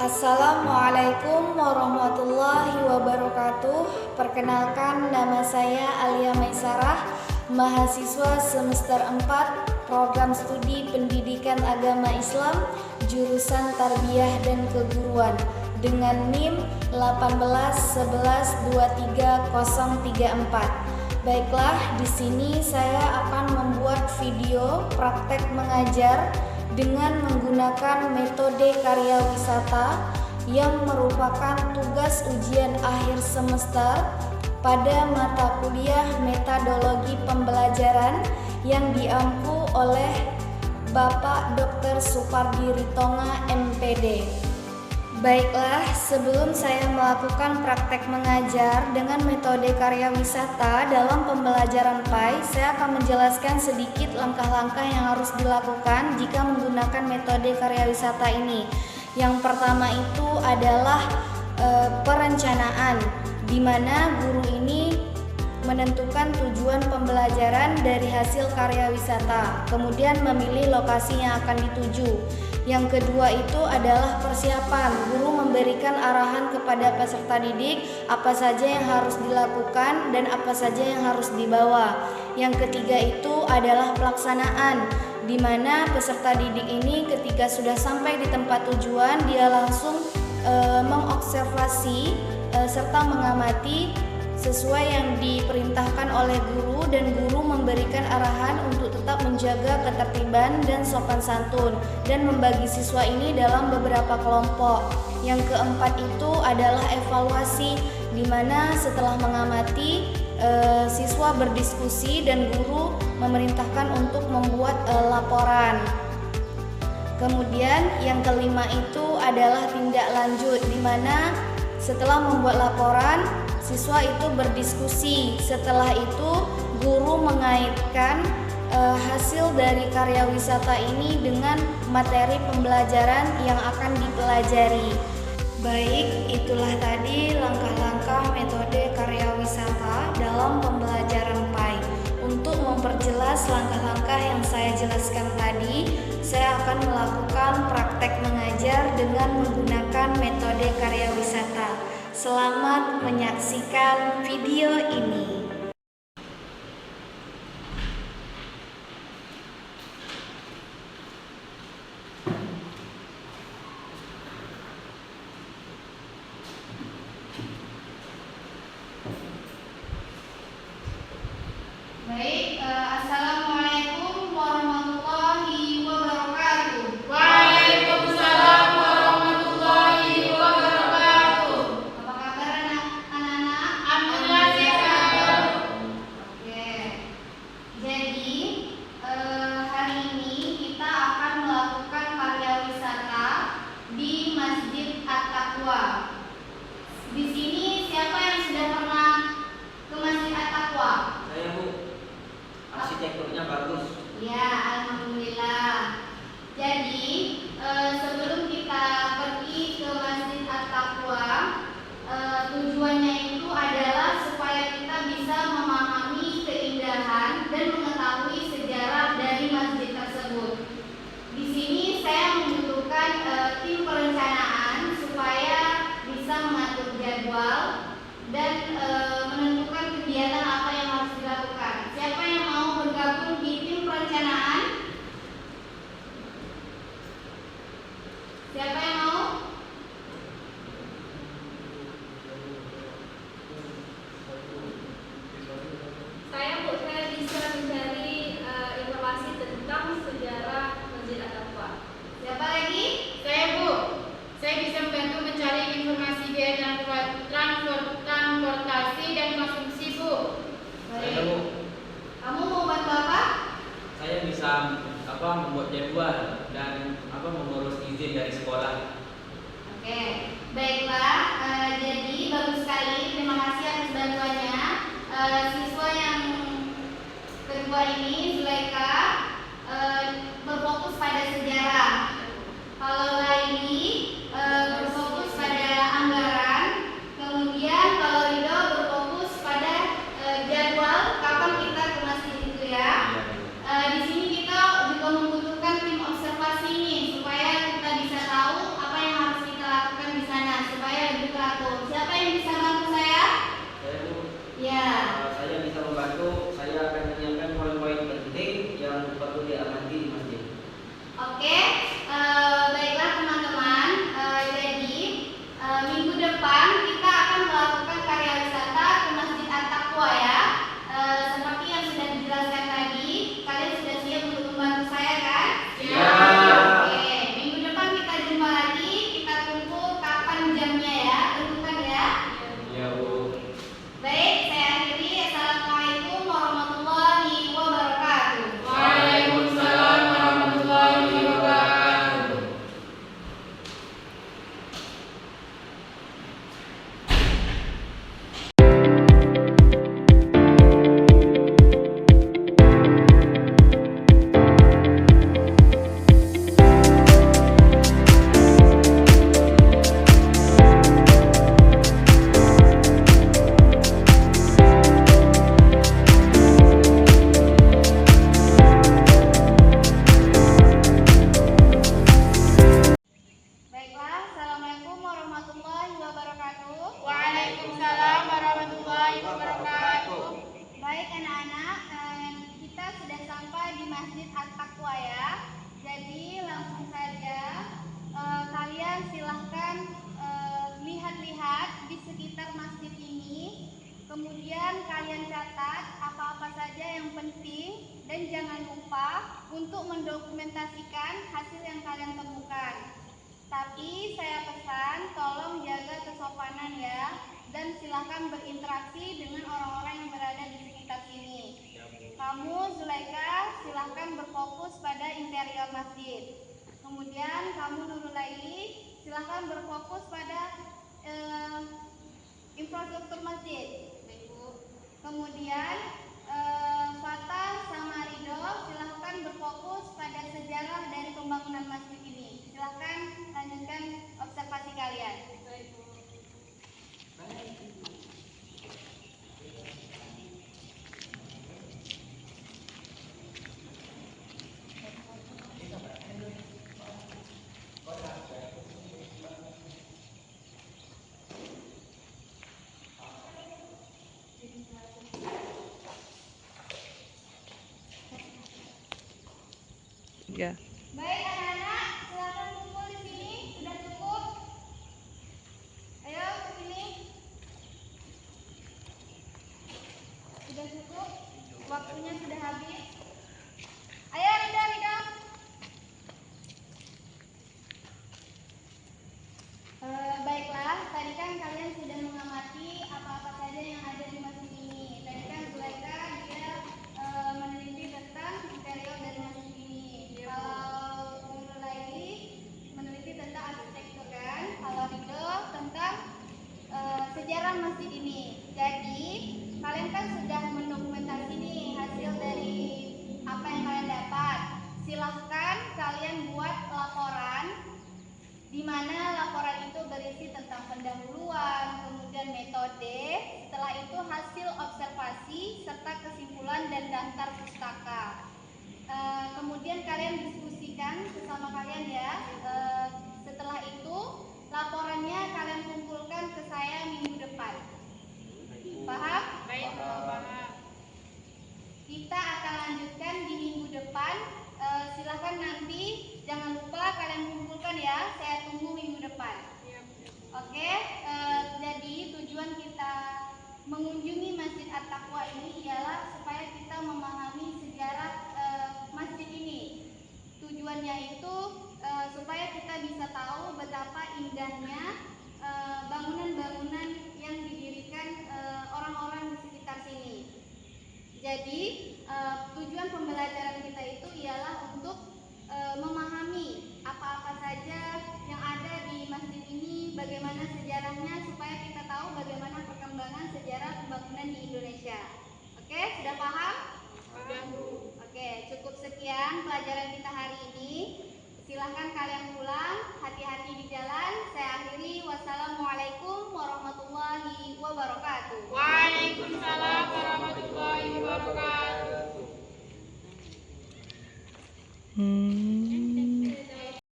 Assalamualaikum warahmatullahi wabarakatuh. Perkenalkan, nama saya Alia Maisarah, mahasiswa semester 4 Program Studi Pendidikan Agama Islam, jurusan Tarbiyah dan Keguruan dengan NIM 181123034. Baiklah, di sini saya akan membuat video praktek mengajar dengan menggunakan metode karya wisata yang merupakan tugas ujian akhir semester pada mata kuliah metodologi pembelajaran yang diampu oleh Bapak Dr. Supardi Ritonga MPD. Baiklah, sebelum saya melakukan praktek mengajar dengan metode karya wisata dalam pembelajaran PAI, saya akan menjelaskan sedikit langkah-langkah yang harus dilakukan jika menggunakan metode karya wisata ini. Yang pertama itu adalah perencanaan, di mana guru ini menentukan tujuan pembelajaran dari hasil karya wisata, kemudian memilih lokasi yang akan dituju. Yang kedua itu adalah persiapan. Guru memberikan arahan kepada peserta didik apa saja yang harus dilakukan dan apa saja yang harus dibawa. Yang ketiga itu adalah pelaksanaan, di mana peserta didik ini ketika sudah sampai di tempat tujuan, dia langsung mengobservasi serta mengamati sesuai yang diperintahkan oleh guru, dan guru memberikan arahan untuk tetap menjaga ketertiban dan sopan santun dan membagi siswa ini dalam beberapa kelompok. Yang keempat itu adalah evaluasi, di mana setelah mengamati siswa berdiskusi dan guru memerintahkan untuk membuat laporan. Kemudian yang kelima itu adalah tindak lanjut, di mana setelah membuat laporan, siswa itu berdiskusi. Setelah itu guru mengaitkan hasil dari karya wisata ini dengan materi pembelajaran yang akan dipelajari. Baik, itulah tadi langkah-langkah metode karya wisata dalam pembelajaran PAI. Untuk memperjelas langkah-langkah yang saya jelaskan tadi, saya akan melakukan praktek mengajar dengan menggunakan metode karya wisata. Selamat menyaksikan video ini. Baik, assalamualaikum warahmatullahi wabarakatuh. Waalaikumsalam warahmatullahi wabarakatuh. Apa kabar anak-anak? Alhamdulillah sehat. Oke. Jadi hari ini kita akan melakukan karya wisata di Masjid At-Taqwa. Di sini siapa yang sudah pernah ke Masjid At-Taqwa? Saya, Bu. Arsitekturnya bagus. Ya, alhamdulillah. Jadi sebelum kita pergi ke Masjid At-Taqwa, tujuannya itu adalah supaya kita bisa memahami keindahan dan mengetahui sejarah dari masjid tersebut. Di sini saya membutuhkan tim perencanaan supaya bisa mengatur jadwal dan menentukan kegiatan apa yang harus dilakukan. Siapa yang mau bergabung di tim perencanaan? Siapa yang mau? Saya bisa mencari informasi tentang sejarah Masjid At-Taqwa. Siapa lagi? Saya, Bu. Saya bisa membantu mencari informasi biaya transportasi dan konsumsi, Bu. Saya, Bu. Kamu mau bantu apa? Saya bisa membuat jadwal dan mengurus izin dari sekolah. Oke, baiklah. Jadi bagus sekali. Terima kasih atas bantuannya. Siswa yang kedua ini, Zulaika, berfokus pada sejarah. Kalau Laili berfokus pada anggaran. Kemudian kalau Rido berfokus pada jadwal kapan kita ke masjid itu ya. Di sini kita juga membutuhkan tim observasi ini supaya kita bisa tahu apa yang harus kita lakukan. untuk mendokumentasikan hasil yang kalian temukan. Tapi saya pesan tolong jaga kesopanan ya, dan silahkan berinteraksi dengan orang-orang yang berada di sekitar sini. Kamu Zulaika silahkan berfokus pada interior masjid. Kemudian kamu Nurul Laili silahkan berfokus pada infrastruktur masjid. Kemudian Fatah sama Ridho silahkan berfokus pada sejarah dari pembangunan masjid ini. Silahkan lanjutkan observasi kalian. Baik, Bu. Ya. Baik anak-anak, silakan kumpul di sini. Sudah cukup? Ayo ke sini. Sudah cukup? Waktunya sudah habis. Ayo Ridho. Baiklah, tadi kan kalian sudah mengamati apa-apa saja yang ada di masjid ini. Tadi kan Zulaika dia meneliti tentang interior dari masjid ini. Kalau Nurul Laili meneliti tentang arsitektur kan. Kalau Ridho tentang sejarah masjid ini. Jadi kalian kan sudah mendokumentasi nih hasil dari apa yang kalian dapat. Silahkan kalian buat laporan, di mana laporan itu berisi tentang pendahuluan, kemudian metode, setelah itu hasil observasi serta kesimpulan dan daftar pustaka. Kemudian kalian diskusikan bersama kalian ya. Setelah itu laporannya kalian kumpulkan ke saya minggu depan. Paham? Baik, Bu, paham. Kita akan lanjutkan di minggu depan. Silahkan nanti jangan lupa kalian kumpulkan ya. Saya tunggu minggu depan. Oke, jadi tujuan kita mengunjungi Masjid At-Taqwa ini ialah supaya kita memahami sejarah masjid ini. Tujuannya itu supaya kita bisa tahu betapa indahnya bangunan-bangunan yang didirikan orang-orang di sekitar sini. Jadi tujuan pembelajaran kita itu ialah untuk memahami apa-apa saja yang ada di masjid ini, bagaimana sejarahnya, supaya kita tahu bagaimana perkembangan sejarah pembangunan di Indonesia. Oke, sudah paham? Sudah, Bu. Oke, cukup sekian pelajaran kita hari ini. Silahkan kalian pulang, hati-hati di jalan. Saya akhiri, wassalamualaikum warahmatullahi wabarakatuh. Waalaikumsalam warahmatullahi wabarakatuh.